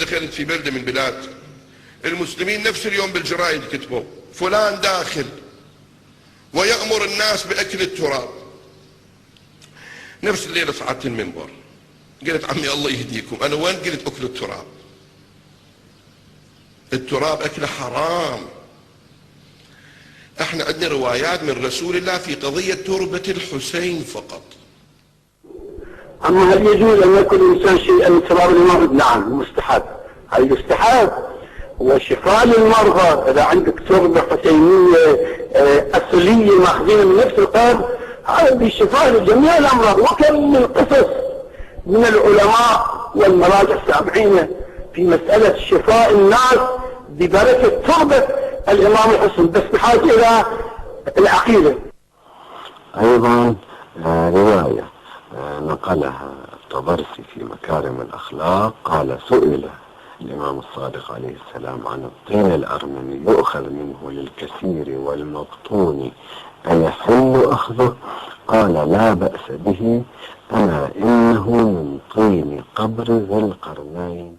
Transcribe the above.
دخلت في بلدة من بلاد المسلمين نفس اليوم بالجرائد كتبوا فلان داخل ويأمر الناس بأكل التراب. نفس الليلة صعدت المنبر قلت عمي الله يهديكم، أنا وين قلت أكل التراب؟ التراب أكله حرام. احنا عندنا روايات من رسول الله في قضية تربة الحسين فقط. أما هل يجوز أن يأكل الإنسان شيئا من تراب الإمام؟ نعم مستحب، هل يستحب وشفاء للمرضى. إذا عندك تربة حسينية أصلية ماخذينها من نفس القرن، هذا شفاء لجميع الأمراض. وكم من قصص من العلماء والمراجع السابعين في مسألة شفاء الناس ببركة تربة الإمام الحسين، بس بحاجة إلى العقيدة. أيضا رواية نقلها الطبرسي في مكارم الأخلاق، قال سئل الإمام الصادق عليه السلام عن الطين الأرمني يؤخذ منه للكثير والمبطون أيحل أخذه؟ قال لا بأس به، أما إنه من طين قبر ذي القرنين.